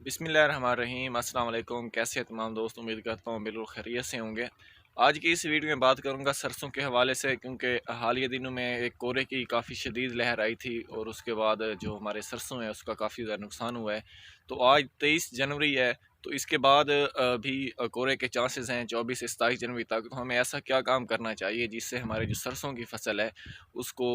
बिस्मिल्लाहिर्रहमानिर्रहीम। अस्सलाम वालेकुम। कैसे हैं तमाम दोस्त? उम्मीद करता हूँ बिल्कुल खैरियत से होंगे। आज की इस वीडियो में बात करूँगा सरसों के हवाले से, क्योंकि हालिया दिनों में एक कोहरे की काफ़ी शदीद लहर आई थी और उसके बाद जो हमारे सरसों है उसका काफ़ी ज़्यादा नुकसान हुआ है। तो आज 23 जनवरी है, तो इसके बाद भी कोहरे के चांसेस हैं 24 से 27 जनवरी तक। तो हमें ऐसा क्या काम करना चाहिए जिससे हमारे जो सरसों की फसल है उसको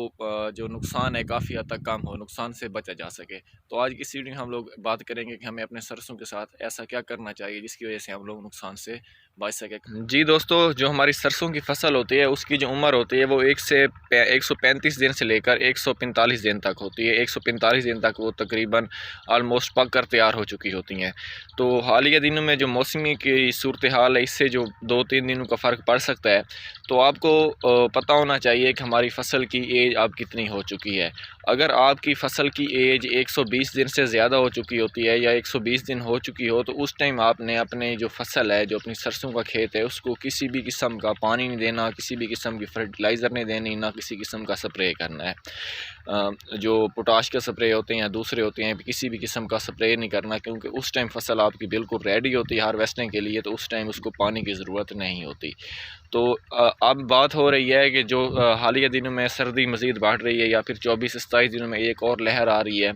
जो नुकसान है काफ़ी हद तक कम हो, नुकसान से बचा जा सके। तो आज की इस वीडियो में हम लोग बात करेंगे कि हमें अपने सरसों के साथ ऐसा क्या करना चाहिए जिसकी वजह से हम लोग नुकसान से बच सके। जी दोस्तों, जो हमारी सरसों की फसल होती है उसकी जो उम्र होती है वो 135 दिन से लेकर 145 दिन तक होती है। 145 दिन तक वो तकरीबन आलमोस्ट पक कर तैयार हो चुकी होती हैं। तो हालिया दिनों में जो मौसमी की सूरत हाल है इससे जो 2-3 दिनों का फ़र्क पड़ सकता है। तो आपको पता होना चाहिए कि हमारी फसल की एज अब कितनी हो चुकी है। अगर आपकी फसल की एज 120 दिन से ज़्यादा हो चुकी होती है या 120 दिन हो चुकी हो, तो उस टाइम आपने अपने जो फसल है, जो अपनी सरसों का खेत है, उसको किसी भी किस्म का पानी नहीं देना, किसी भी किस्म की फर्टिलाइज़र नहीं देनी, ना किसी किस्म का स्प्रे करना है। जो पोटाश के स्प्रे होते हैं या दूसरे होते हैं, किसी भी किस्म का स्प्रे नहीं करना, क्योंकि उस टाइम फसल आपकी बिल्कुल रेडी होती है हार्वेस्टिंग के लिए, तो उस टाइम उसको पानी की ज़रूरत नहीं होती। तो अब बात हो रही है कि जो हालिया दिनों में सर्दी मज़ीद बढ़ रही है या फिर 24 से 27 दिनों में एक और लहर आ रही है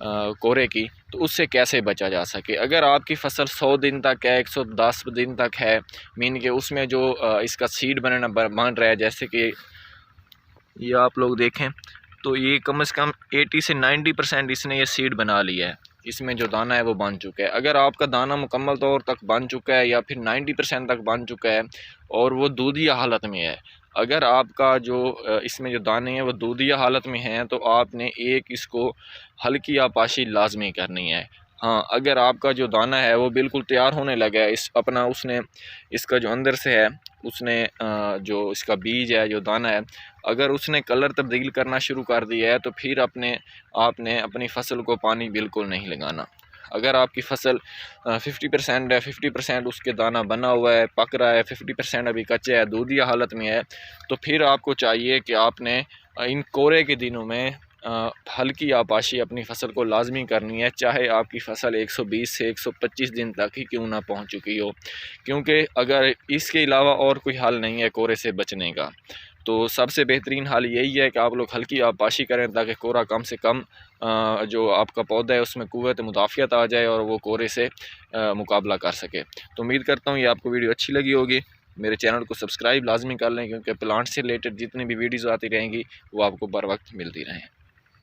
कोहरे की, तो उससे कैसे बचा जा सके। अगर आपकी फसल 100 दिन तक है, 110 दिन तक है, मीन के उसमें जो इसका सीड बन रहा है, जैसे कि ये आप लोग देखें, तो ये कम से कम 80 से 90% इसने ये सीड बना लिया है। इसमें जो दाना है वो बन चुका है। अगर आपका दाना मुकम्मल तौर तक बन चुका है या फिर 90% तक बन चुका है और वो दूधिया हालत में है, अगर आपका जो इसमें जो दाने हैं वो दूधिया हालत में हैं, तो आपने एक इसको हल्की आपाशी लाजमी करनी है। हाँ, अगर आपका जो दाना है वो बिल्कुल तैयार होने लगा है, इस अपना उसने इसका जो अंदर से है उसने जो इसका बीज है, जो दाना है, अगर उसने कलर तब्दील करना शुरू कर दिया है, तो फिर आपने अपनी फसल को पानी बिल्कुल नहीं लगाना। अगर आपकी फसल 50% है, 50% उसके दाना बना हुआ है, पक रहा है, 50% अभी कच्चा है, दूधिया हालत में है, तो फिर आपको चाहिए कि आपने इन कोहरे के दिनों में हल्की आपाशी अपनी फसल को लाजमी करनी है, चाहे आपकी फसल 120 से 125 दिन तक ही क्यों ना पहुंच चुकी हो, क्योंकि अगर इसके अलावा और कोई हल नहीं है कोहरे से बचने का, तो सबसे बेहतरीन हाल यही है कि आप लोग हल्की आपाशी करें, ताकि कोहरा कम से कम जो आपका पौधा है उसमें कुव्वत मुदाफ़ियत आ जाए और वो कोहरे से मुकाबला कर सके। तो उम्मीद करता हूँ ये आपको वीडियो अच्छी लगी होगी। मेरे चैनल को सब्सक्राइब लाजमी कर लें, क्योंकि प्लांट से रिलेटेड जितनी भी वीडियोज़ आती रहेंगी वो आपको बर वक्त मिलती रहें।